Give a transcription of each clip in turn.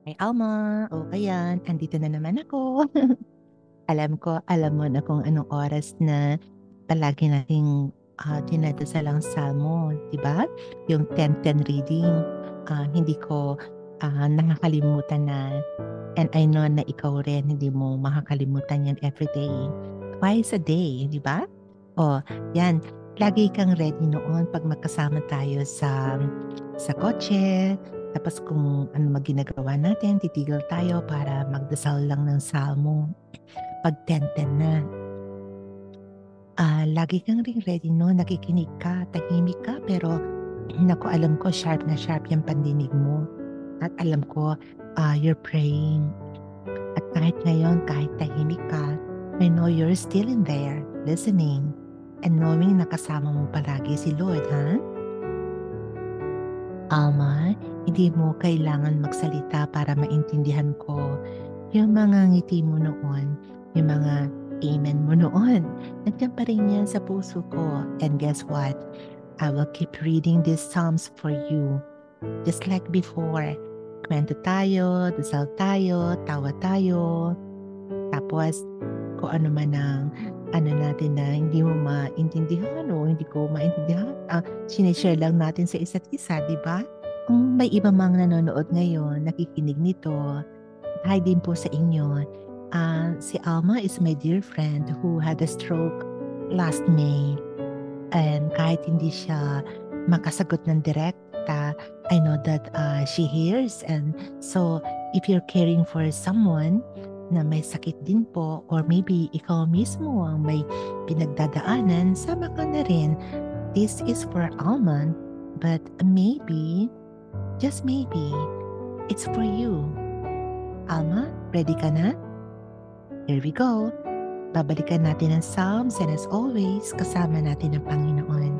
Hi, Alma. O, ayan. Andito na naman ako. Alam mo na kung anong oras na palagi nating dinadasal ang salmo, di ba? Yung 10-10 reading. Hindi ko nakakalimutan na, and I know na ikaw rin, hindi mo makakalimutan yan every day. Twice a day, di ba? O, yan. Lagi kang ready noon pag magkasama tayo sa kotse. Tapos kung ano ginagawa natin, titigil tayo para magdasal lang ng salmo. Pag 10-10 na, lagi kang ring ready no, nakikinig ka, tahimik ka, pero naku, alam ko sharp na sharp yung pandinig mo. At alam ko, you're praying. At kahit ngayon, kahit tahimik ka, I know you're still in there, listening, and knowing na kasama mo palagi si Lord, ha? Alma, hindi mo kailangan magsalita para maintindihan ko yung mga ngiti mo noon, yung mga amen mo noon. Nandiyan pa rin yan sa puso ko. And guess what? I will keep reading these psalms for you. Just like before. Kwento tayo, dasal tayo, tawa tayo. Tapos, kung ano man ang ano natin na hindi mo maintindihan o hindi ko maintindihan, sinishare lang natin sa isa't isa, di ba? Kung may iba mang nanonood ngayon, nakikinig nito, hi din po sa inyo. Si Alma is my dear friend who had a stroke last May. And kahit hindi siya makasagot ng direkta, I know that she hears. And so, if you're caring for someone na may sakit din po, or maybe ikaw mismo ang may pinagdadaanan, sama ka na rin. This is for Alma, but maybe, just maybe, it's for you. Alma, ready ka na? Here we go. Babalikan natin ang Psalms, and as always, kasama natin ang Panginoon.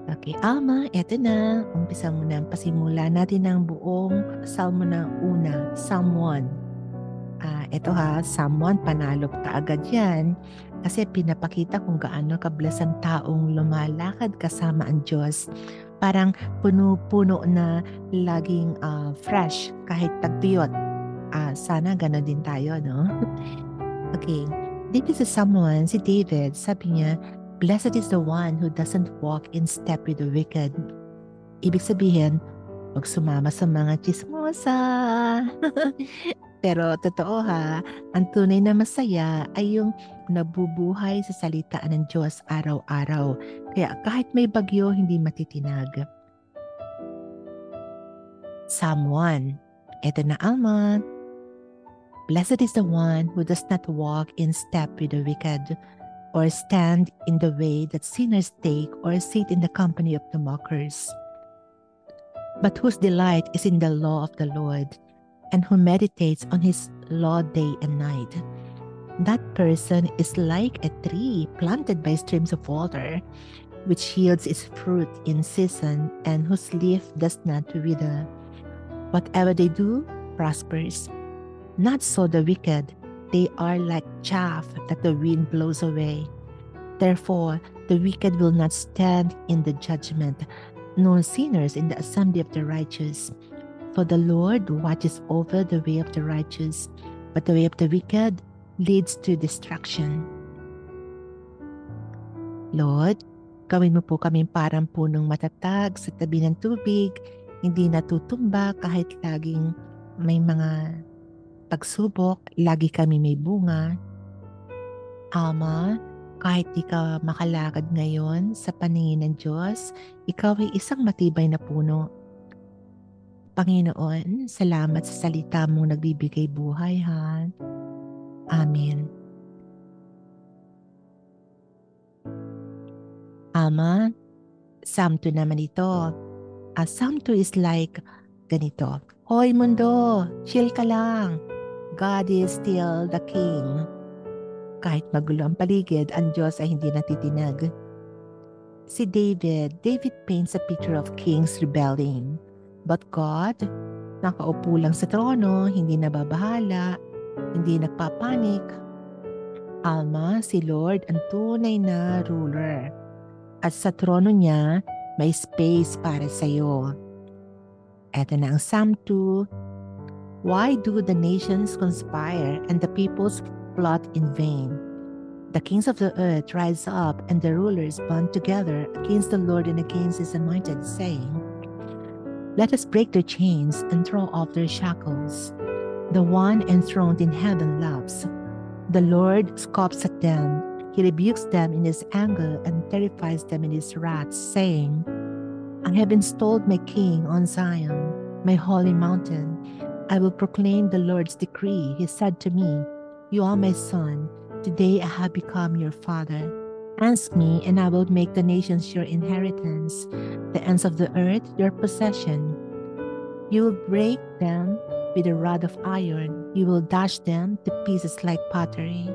Okay, Alma, eto na. Umpisa mo na. Pasimula natin ang buong Psalm na una, Psalm 1. Eto ha, Psalm 1, panalo ka agad yan. Kasi pinapakita kung gaano kabless ang taong lumalakad kasama ang Diyos. Parang puno-puno na laging fresh kahit tagtuyot. Sana gano'n din tayo, no? Okay, dito sa someone, si David, sabi niya, "Blessed is the one who doesn't walk in step with the wicked." Ibig sabihin, huwag sumama sa mga chismosa. Pero totoo ha, ang tunay na masaya ay yung nabubuhay sa salita ng Diyos araw-araw. Kaya kahit may bagyo, hindi matitinag. Psalm 1. Ito na, Alma. Blessed is the one who does not walk in step with the wicked, or stand in the way that sinners take, or sit in the company of the mockers, but whose delight is in the law of the Lord, and who meditates on his law day and night. That person is like a tree planted by streams of water, which yields its fruit in season, and whose leaf does not wither. Whatever they do prospers. Not so the wicked. They are like chaff that the wind blows away. Therefore, the wicked will not stand in the judgment, nor sinners in the assembly of the righteous. For the Lord watches over the way of the righteous, but the way of the wicked leads to destruction. Lord, gawin mo po kaming parang punong matatag sa tabi ng tubig, hindi natutumba kahit laging may mga pagsubok, lagi kami may bunga. Alma, kahit di ka makalakad ngayon sa paningin ng Diyos, ikaw ay isang matibay na puno. Panginoon, salamat sa salita mong nagbibigay buhay, ha? Amen. Alma, Psalm 2 naman ito. Psalm 2 is like ganito. Hoy mundo, chill ka lang. God is still the King. Kahit magulo ang paligid, ang Diyos ay hindi natitinag. Si David paints a picture of kings rebelling. But God, nakaupo lang sa trono, hindi nababahala, hindi nagpapanik. Alma, si Lord ang tunay na ruler. At sa trono niya, may space para sa iyo. Eto na ang Psalm 2. Why do the nations conspire and the peoples plot in vain? The kings of the earth rise up and the rulers band together against the Lord and against his anointed, saying, Let us break their chains and throw off their shackles. The one enthroned in heaven laughs. The Lord scoffs at them. He rebukes them in his anger and terrifies them in his wrath, saying, I have installed my king on Zion, my holy mountain. I will proclaim the Lord's decree. He said to me, You are my son. Today I have become your father. Ask me, and I will make the nations your inheritance, the ends of the earth your possession. You will break them with a rod of iron. You will dash them to pieces like pottery.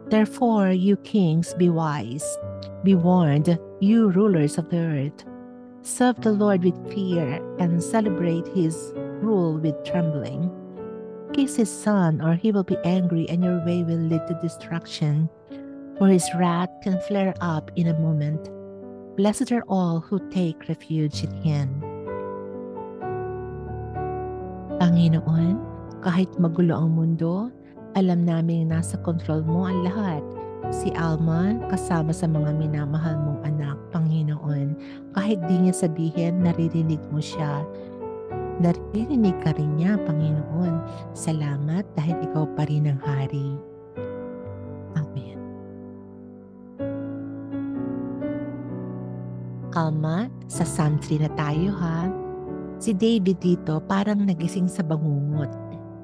Therefore, you kings, be wise. Be warned, you rulers of the earth. Serve the Lord with fear and celebrate his rule with trembling. Kiss his son, or he will be angry, and your way will lead to destruction. For his wrath can flare up in a moment. Blessed are all who take refuge in him. Panginoon, kahit magulo ang mundo, alam namin nasa kontrol mo ang lahat. Si Alma, kasama sa mga minamahal mong anak, Panginoon, kahit di niya sabihin, naririnig mo siya. Naririnig ka rin niya, Panginoon. Salamat dahil ikaw pa rin ang hari. Amen. Alma, sa Psalm 3 na tayo ha. Si David dito parang nagising sa bangungot.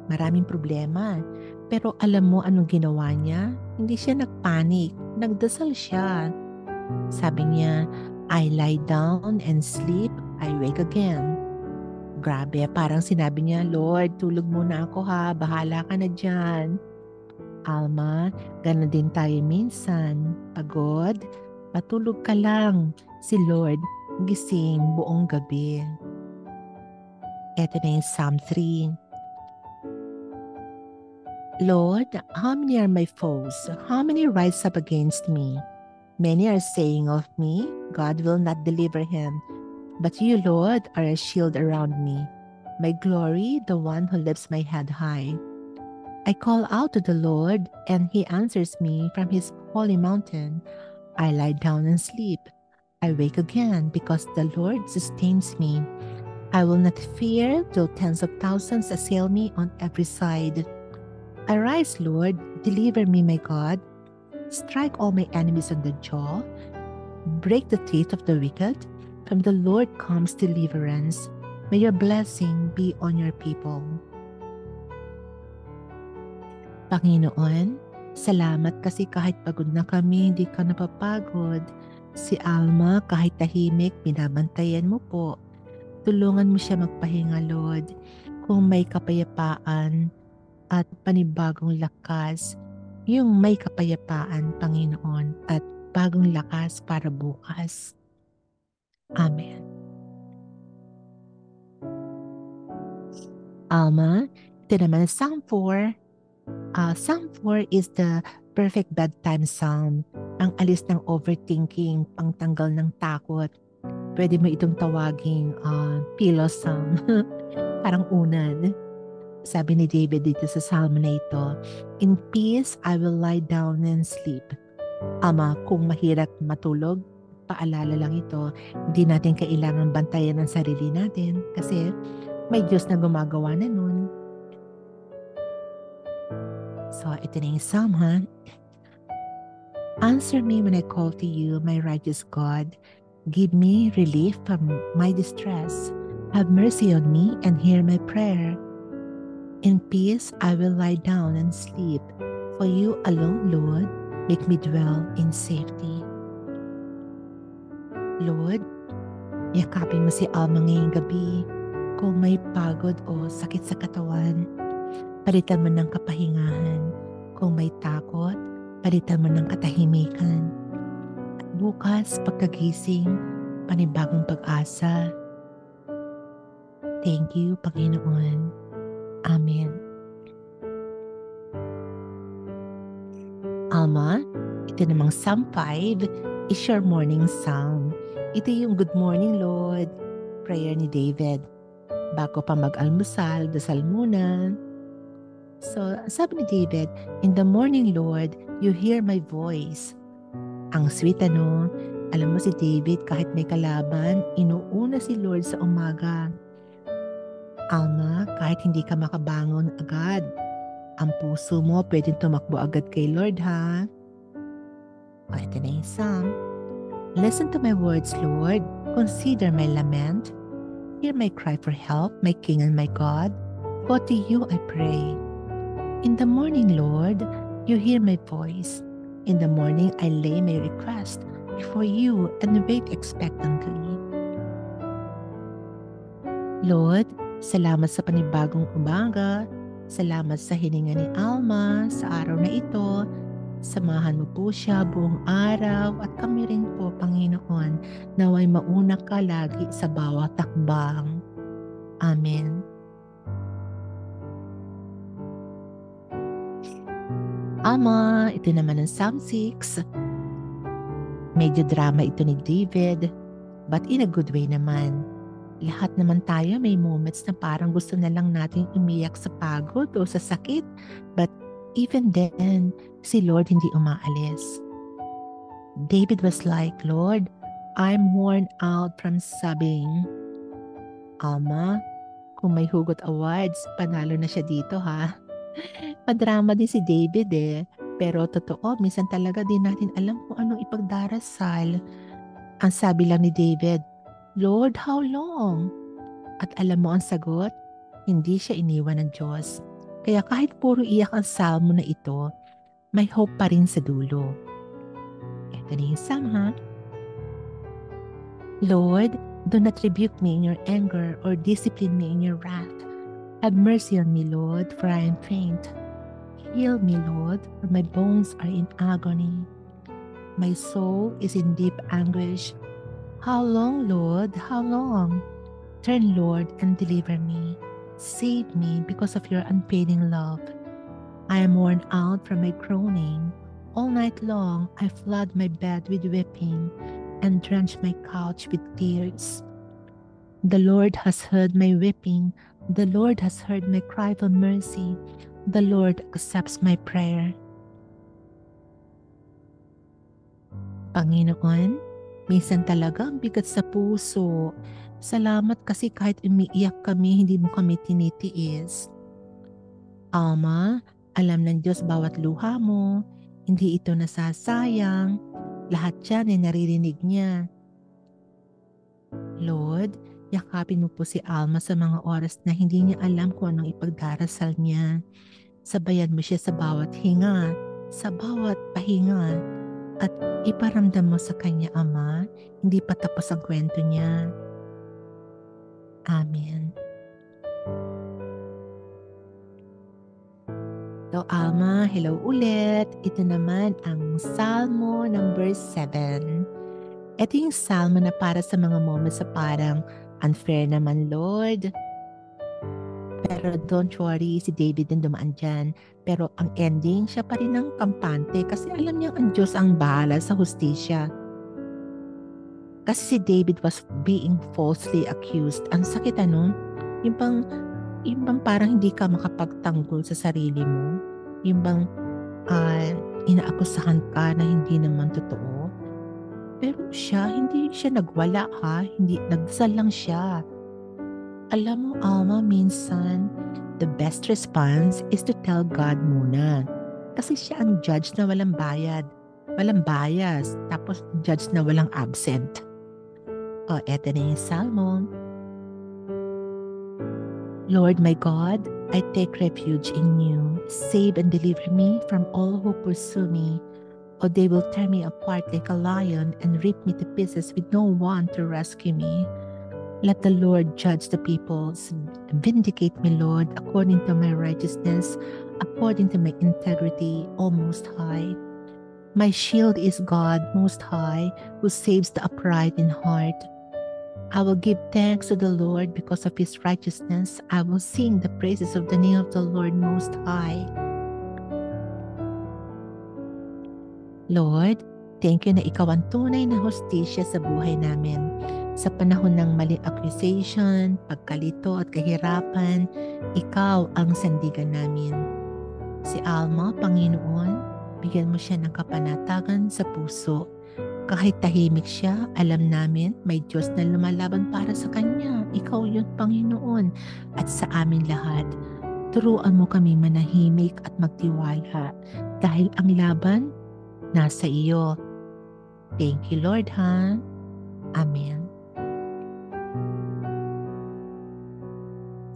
Maraming problema. Pero alam mo anong ginawa niya? Hindi siya nagpanik. Nagdasal siya. Sabi niya, I lie down and sleep, I wake again. Grabe, parang sinabi niya, Lord, tulog muna ako ha, bahala ka na dyan. Alma, gano'n din tayo minsan. Pagod, patulog ka lang. Si Lord, gising buong gabi. Ito na yung Psalm 3. Lord, how many are my foes? How many rise up against me? Many are saying of me, God will not deliver him. But you, Lord, are a shield around me, my glory, the one who lifts my head high. I call out to the Lord, and he answers me from his holy mountain. I lie down and sleep. I wake again because the Lord sustains me. I will not fear though tens of thousands assail me on every side. Arise, Lord, deliver me, my God. Strike all my enemies on the jaw. Break the teeth of the wicked. From the Lord comes deliverance. May your blessing be on your people. Panginoon, salamat kasi kahit pagod na kami, hindi ka napapagod. Si Alma, kahit tahimik, binabantayan mo po. Tulungan mo siya magpahinga, Lord. Kung may kapayapaan at panibagong lakas, yung may kapayapaan, Panginoon, at bagong lakas para bukas. Amen. Alma, ito naman Psalm 4. Psalm 4 is the perfect bedtime psalm. Ang alis ng overthinking, pangtanggal ng takot. Pwede mo itong tawaging pillow psalm. Parang unan. Sabi ni David dito sa psalm na ito, In peace, I will lie down and sleep. Ama, kung mahirap matulog, paalala lang ito, hindi natin kailangan bantayan ang sarili natin kasi may Diyos na gumagawa na nun. So, ito na yung psalm, ha? Answer me when I call to you, my righteous God. Give me relief from my distress. Have mercy on me and hear my prayer. In peace I will lie down and sleep. For you alone, Lord, make me dwell in safety. Lord, yakapin mo si Alma ngayong gabi. Kung may pagod o sakit sa katawan, palitan mo ng kapahingahan. Kung may takot, palitan mo ng katahimikan. At bukas, pagkagising, panibagong pag-asa. Thank you, Panginoon. Amen. Alma, ito namang Psalm 5 is your morning psalm. Ito yung Good Morning, Lord prayer ni David. Bago pa mag-almusal, dasal muna. So, sabi ni David, "In the morning, Lord, you hear my voice." Ang sweet ano, alam mo si David kahit may kalaban, inuuna si Lord sa umaga. Alma, kahit hindi ka makabangon agad, ang puso mo pwedeng tumakbo agad kay Lord ha. O ito na yung psalm. "Listen to my words, Lord. Consider my lament. Hear my cry for help, my King and my God. For to you I pray. In the morning, Lord, you hear my voice. In the morning, I lay my request before you and wait expectantly. Lord, salamat sa panibagong umaga. Salamat sa hininga ni Alma sa araw na ito. Samahan mo po siya buong araw at kami rin po, Panginoon, naway mauna ka lagi sa bawat takbang. Amen. Ama, ito naman ang Psalm 6. Medyo drama ito ni David, but in a good way naman. Lahat naman tayo may moments na parang gusto na lang nating umiyak sa pagod o sa sakit, but even then, si Lord hindi umaalis. David was like, "Lord, I'm worn out from sobbing." Ama, kung may hugot awards, panalo na siya dito ha. Padrama din si David eh. Pero totoo, minsan talaga din natin alam kung anong ipagdarasal. Ang sabi lang ni David, "Lord, how long?" At alam mo ang sagot? Hindi siya iniwan ng Diyos. Kaya kahit puro iyak ang salmo na ito, may hope pa rin sa dulo. Ito na yung psalm ha. "Lord, do not rebuke me in your anger or discipline me in your wrath. Have mercy on me, Lord, for I am faint. Heal me, Lord, for my bones are in agony. My soul is in deep anguish. How long, Lord? How long? Turn, Lord, and deliver me. Save me because of your unfailing love. I am worn out from my groaning. All night long I flood my bed with weeping and drench my couch with tears. The Lord has heard my weeping. The Lord has heard my cry for mercy. The Lord accepts my prayer." Panginoon, minsan talaga ang bigat sa puso. Salamat kasi kahit umiiyak kami, hindi mo kami tinitiis. Ama, alam ng Diyos bawat luha mo. Hindi ito nasasayang. Lahat yan ay naririnig niya. Lord, yakapin mo po si Alma sa mga oras na hindi niya alam kung anong ipagdarasal niya. Sabayan mo siya sa bawat hinga, sa bawat pahinga, at iparamdam mo sa kanya, Ama, hindi pa tapos ang kwento niya. Amen. So, Alma, hello ulit. Ito naman ang Salmo number 7. Ito yung Salmo na para sa mga moments sa parang unfair naman, Lord. Pero don't worry, si David din dumaan dyan. Pero ang ending, siya pa rin ang kampante kasi alam niyang ang Diyos ang bahala sa hustisya. Kasi si David was being falsely accused. Ang sakit ano? Yung bang parang hindi ka makapagtanggol sa sarili mo. Yung bang inaakusahan ka na hindi naman totoo. Pero hindi siya nagwala ha. Hindi, nagdasal lang siya. Alam mo, Alma, minsan, the best response is to tell God muna. Kasi siya ang judge na walang bayad. Walang bias. Tapos judge na walang absent. O, eto na yung Salmo. "Lord my God, I take refuge in you. Save and deliver me from all who pursue me. Or they will tear me apart like a lion and rip me to pieces with no one to rescue me. Let the Lord judge the peoples. Vindicate me, Lord, according to my righteousness, according to my integrity, O Most High. My shield is God, Most High, who saves the upright in heart. I will give thanks to the Lord because of his righteousness. I will sing the praises of the name of the Lord Most High. Lord, thank you na ikaw ang tunay na hustisya sa buhay namin. Sa panahon ng maling accusation, pagkalito at kahirapan, ikaw ang sandigan namin. Si Alma, Panginoon, bigyan mo siya ng kapanatagan sa puso. Kahit tahimik siya, alam namin may Diyos na lumalaban para sa kanya. Ikaw yun, Panginoon, at sa amin lahat. Turuan mo kami manahimik at magtiwala dahil ang laban nasa iyo. Thank you, Lord, ha? Amen.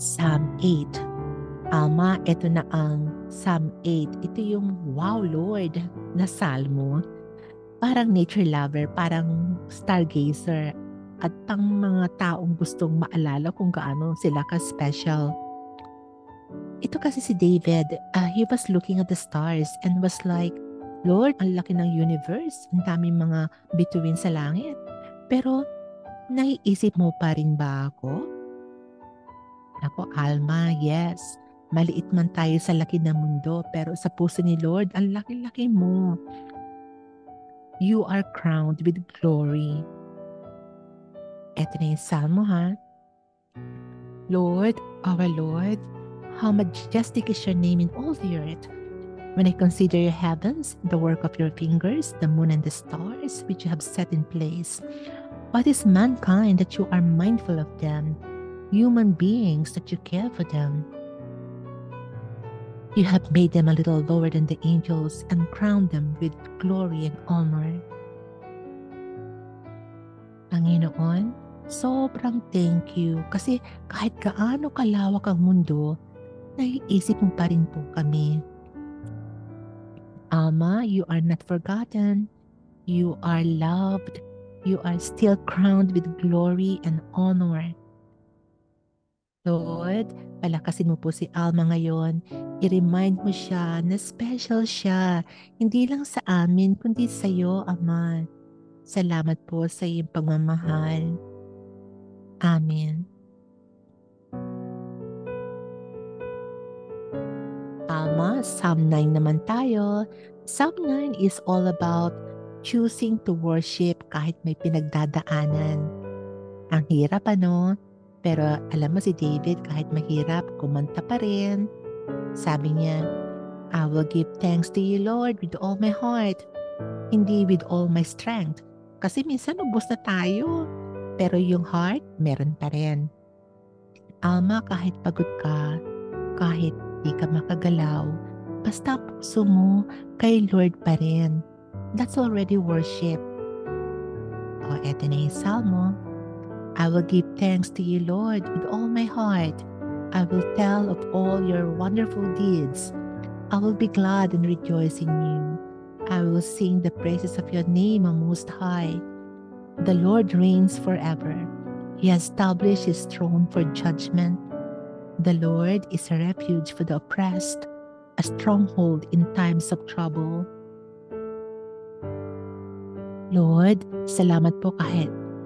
Psalm 8. Alma, ito na ang Psalm 8. Ito yung wow, Lord, na salmo. Parang nature lover, parang stargazer, at pang mga taong gustong maalala kung gaano sila ka-special. Ito kasi si David, he was looking at the stars and was like, Lord, ang laki ng universe, ang daming mga bituin sa langit. Pero, naiisip mo pa rin ba ako? Ako, Alma, yes. Maliit man tayo sa laki ng mundo, pero sa puso ni Lord, ang laki-laki mo. You are crowned with glory. Ito na yung salmo, ha? Lord, our Lord, how majestic is your name in all the earth. When I consider your heavens, the work of your fingers, the moon and the stars, which you have set in place. What is mankind that you are mindful of them? Human beings that you care for them. You have made them a little lower than the angels and crowned them with glory and honor. Panginoon, sobrang thank you kasi kahit gaano kalawak ang mundo, naiisip mo pa rin po kami. Alma, you are not forgotten. You are loved. You are still crowned with glory and honor. Lord, palakasin mo po si Alma ngayon. I-remind mo siya na special siya. Hindi lang sa amin, kundi sa iyo, Ama. Salamat po sa iyong pagmamahal. Amen. Alma, Psalm 9 naman tayo. Psalm 9 is all about choosing to worship kahit may pinagdadaanan. Ang hirap, ano? Pero alam mo si David, kahit mahirap, kumanta pa rin. Sabi niya, I will give thanks to you, Lord, with all my heart. Hindi with all my strength. Kasi minsan ubos na tayo. Pero yung heart, meron pa rin. Alma, kahit pagod ka, kahit di ka makagalaw, basta puso mo kay Lord pa rin. That's already worship. O, eto na yung salmo. I will give thanks to you, Lord, with all my heart. I will tell of all your wonderful deeds. I will be glad and rejoice in you. I will sing the praises of your name, O Most High. The Lord reigns forever. He has established his throne for judgment. The Lord is a refuge for the oppressed, a stronghold in times of trouble. Lord, salamat po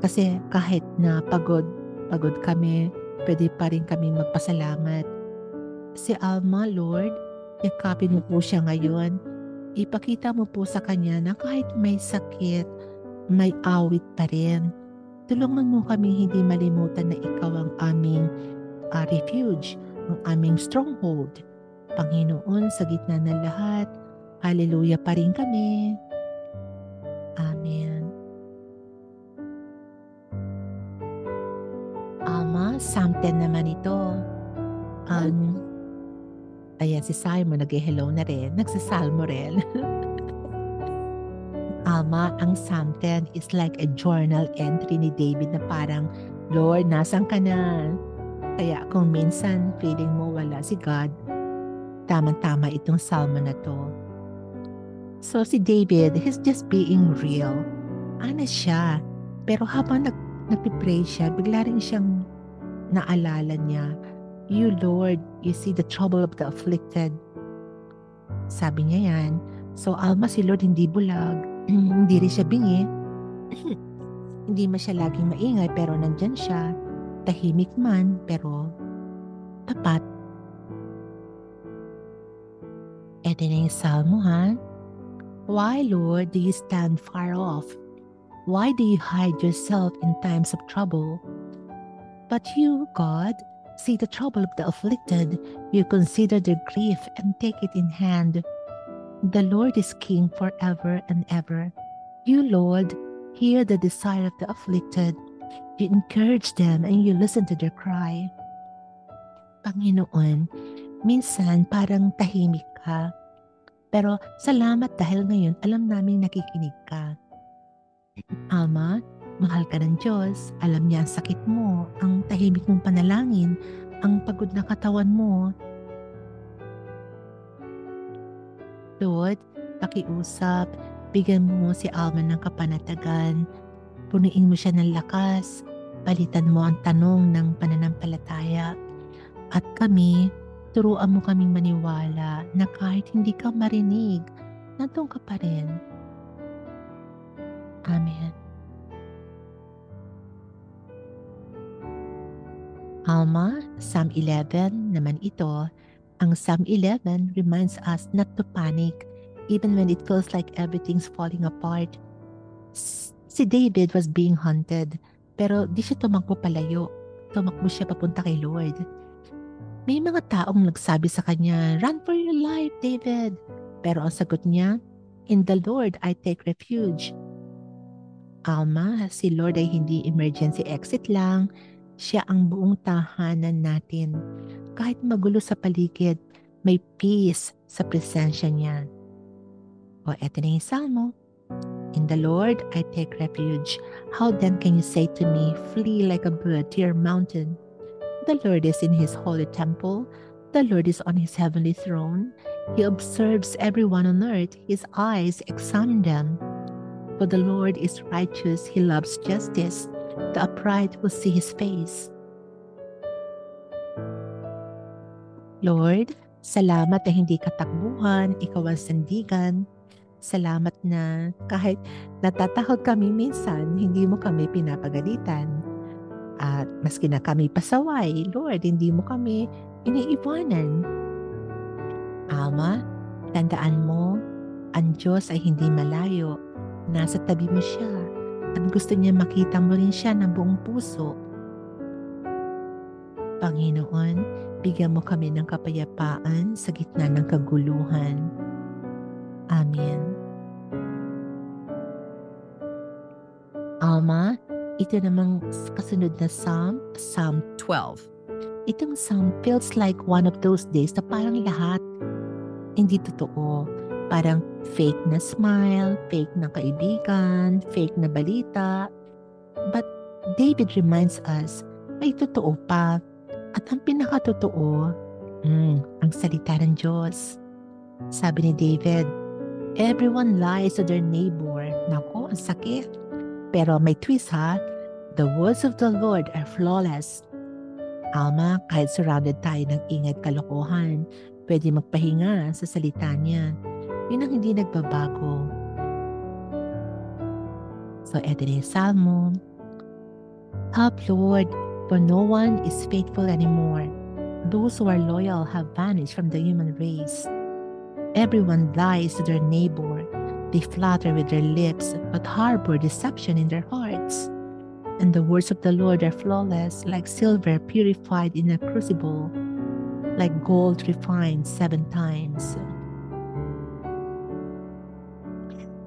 kasi kahit na pagod kami, pwede pa rin kami magpasalamat. Si Alma, Lord, yakapin mo po siya ngayon. Ipakita mo po sa kanya na kahit may sakit, may awit pa rin. Tulungan mo kami hindi malimutan na ikaw ang aming refuge, ang aming stronghold. Panginoon, sa gitna ng lahat, hallelujah pa rin kami. Amen. Alma, Psalm 10 naman ito. Ayan, si Simon nag-hello na rin. Nagsasalmo rin. Alma, ang Psalm 10 is like a journal entry ni David na parang, Lord, nasan ka na? Kaya kung minsan feeling mo wala si God, tamang-tama itong salmo na to. So si David, he's just being real. Honest siya. Pero habang nagpipray siya, bigla rin siyang naalala niya, You Lord, you see the trouble of the afflicted. Sabi niya yan. So Alma, si Lord hindi bulag. Hindi rin siya bingi. Hindi man siya laging maingay pero nandyan siya. Tahimik man pero tapat. Ito na yung salmo, ha? Why, Lord, do you stand far off? Why do you hide yourself in times of trouble? But you, God, see the trouble of the afflicted. You consider their grief and take it in hand. The Lord is King forever and ever. You, Lord, hear the desire of the afflicted. You encourage them and you listen to their cry. Panginoon, minsan parang tahimik ka. Pero salamat dahil ngayon alam naming nakikinig ka. Ama, mahal ka ng Diyos. Alam niya ang sakit mo, ang tahimik mong panalangin, ang pagod na katawan mo. Lord, pakiusap, bigyan mo si Alma ng kapanatagan, punuin mo siya ng lakas, palitan mo ang tanong ng pananampalataya. At kami, turuan mo kaming maniwala na kahit hindi ka marinig, nandun ka pa rin. Amen. Alma, Psalm 11 naman ito. Ang Psalm 11 reminds us not to panic even when it feels like everything's falling apart. Si David was being hunted, pero di siya tumakbo palayo. Tumakbo siya papunta kay Lord. May mga taong nagsabi sa kanya, "Run for your life, David." Pero ang sagot niya, "In the Lord I take refuge." Alma, si Lord ay hindi emergency exit lang. Siya ang buong tahanan natin. Kahit magulo sa paligid, may peace sa presensya niya. O eto na yung salmo. In the Lord I take refuge. How then can you say to me, flee like a bird to your mountain? The Lord is in his holy temple. The Lord is on his heavenly throne. He observes everyone on earth. His eyes examine them. For the Lord is righteous. He loves justice. The upright will see his face. Lord, salamat na hindi ka takbuhan, ikaw ang sandigan. Salamat na kahit natatakot kami minsan, hindi mo kami pinapagalitan. At maski na kami pasaway, Lord, hindi mo kami iniiwanan. Ama, tandaan mo, ang Diyos ay hindi malayo. Nasa tabi mo siya at gusto niya makita mo rin siya ng buong puso. Panginoon, bigyan mo kami ng kapayapaan sa gitna ng kaguluhan. Amen. Alma, ito namang kasunod na Psalm, Psalm 12. Itong Psalm feels like one of those days na parang lahat hindi totoo. Parang fake na smile, fake na kaibigan, fake na balita. But David reminds us, may totoo pa. At ang pinakatotoo, ang salita ng Diyos. Sabi ni David, everyone lies to their neighbor. Naku, ang sakit. Pero may twist ha, the words of the Lord are flawless. Alma, kahit surrounded tayo ng ingay at kalokohan, pwede magpahinga sa salita niya. Yun ang hindi nagbabago. So, eto na yung salmo. Help, Lord, for no one is faithful anymore. Those who are loyal have vanished from the human race. Everyone lies to their neighbor. They flatter with their lips, but harbor deception in their hearts. And the words of the Lord are flawless, like silver purified in a crucible, like gold refined 7 times.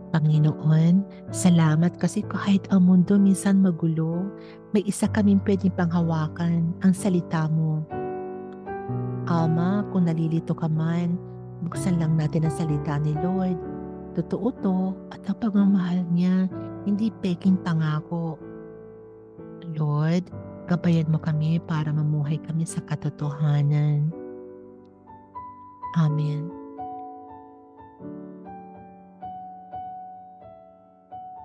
Panginoon, salamat kasi kahit ang mundo minsan magulo, may isa kaming pwedeng panghawakan, ang salita mo. Ama, kung nalilito ka man, buksan lang natin ang salita ni Lord. Totoo to at ang pagmamahal niya, hindi peking pangako. Lord, gabayan mo kami para mamuhay kami sa katotohanan. Amen.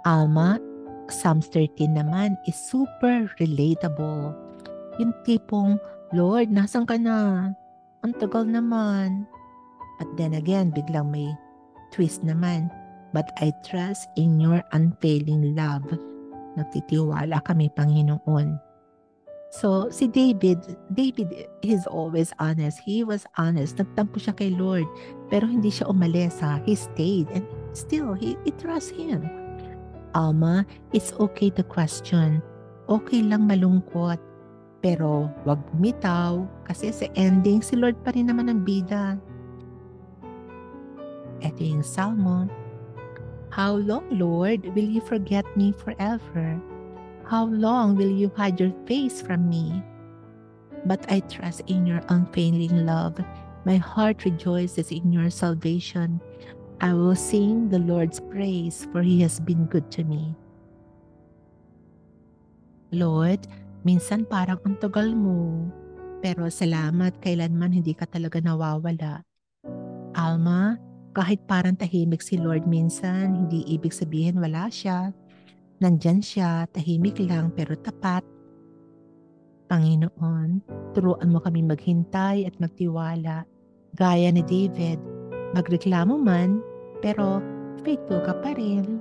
Alma, Psalms 13 naman is super relatable. Yung tipong, Lord, nasan ka na? Ang tagal naman. But then again, biglang may twist naman. But I trust in your unfailing love. Nagtitiwala kami, Panginoon. So, si David is always honest. He was honest. Nagtampo siya kay Lord. Pero hindi siya umalis ha. He stayed and still, he trusts Him. Alma, it's okay to question. Okay lang malungkot. Pero wag bumitaw kasi sa ending si Lord pa rin naman ang bida. Ito yung Salmo. How long, Lord, will you forget me forever? How long will you hide your face from me? But I trust in your unfailing love. My heart rejoices in your salvation. I will sing the Lord's praise, for He has been good to me. Lord, minsan parang ang tagal mo, pero salamat kailanman hindi ka talaga nawawala. Alma, kahit parang tahimik si Lord minsan, hindi ibig sabihin wala siya. Nandyan siya, tahimik lang pero tapat. Panginoon, turuan mo kami maghintay at magtiwala. Gaya ni David, magreklamo man, pero faithful ka pa rin.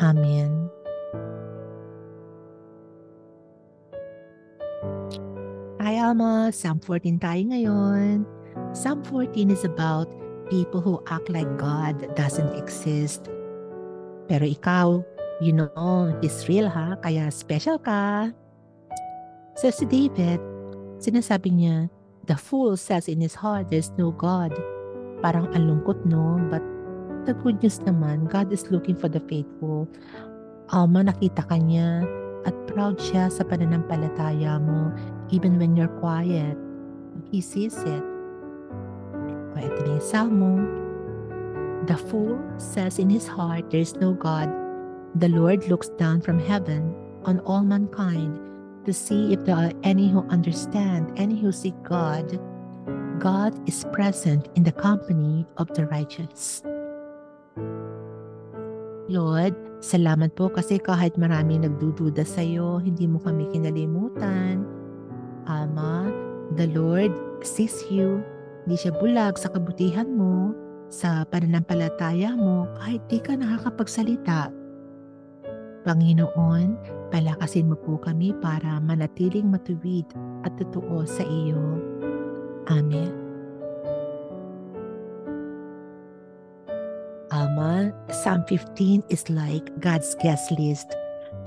Amen. Hi Alma, Psalm 14 tayo ngayon. Psalm 14 is about people who act like God doesn't exist. Pero ikaw, you know, He's real ha, kaya special ka. So si David, sinasabi niya, the fool says in his heart, there's no God. Parang ang lungkot no, but the good news naman, God is looking for the faithful. Alma, nakita ka niya at proud siya sa pananampalataya mo even when you're quiet. He sees it. O ito na yung Salmo. The fool says in his heart, there is no God. The Lord looks down from heaven on all mankind to see if there are any who understand, any who seek God. God is present in the company of the righteous. Lord, salamat po kasi kahit maraming nagdududa sa iyo, hindi mo kami kinalimutan. Alma, the Lord sees you. Hindi siya bulag sa kabutihan mo, sa pananampalataya mo, kahit di ka nakakapagsalita. Panginoon, palakasin mo po kami para manatiling matuwid at totoo sa iyo. Amen. Alma, Psalm 15 is like God's guest list.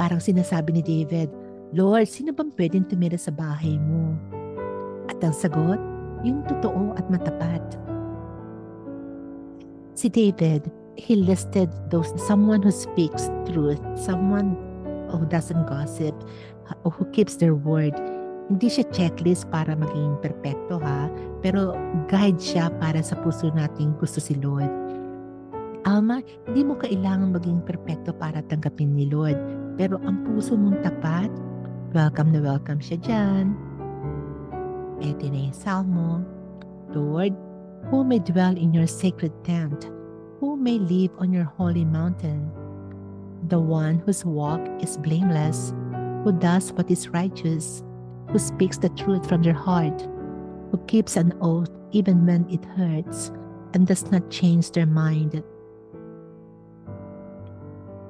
Parang sinasabi ni David, Lord, sino bang pwedeng tumira sa bahay mo? At ang sagot, yung totoo at matapat. Si David, he listed someone who speaks truth, someone who doesn't gossip, who keeps their word. Hindi siya checklist para maging perpekto ha, pero guide siya para sa puso nating gusto si Lord. Alma, hindi mo kailangan maging perpekto para tanggapin ni Lord, pero ang puso mong tapat, welcome na welcome siya dyan. Ito na yung Salmo. Lord, who may dwell in your sacred tent? Who may live on your holy mountain? The one whose walk is blameless, who does what is righteous, who speaks the truth from their heart, who keeps an oath even when it hurts, and does not change their mind.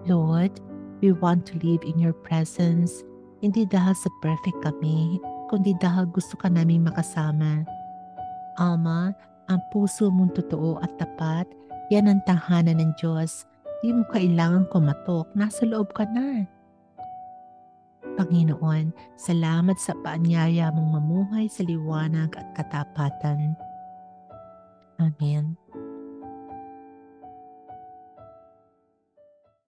Lord, we want to live in your presence, hindi dahil sa perfect kami, kundi dahil gusto ka naming makasama. Alma, ang puso mong totoo at tapat, yan ang tahanan ng Diyos. Di mo kailangan kumatok, nasa loob ka na. Panginoon, salamat sa paanyaya mong mamuhay sa liwanag at katapatan. Amen.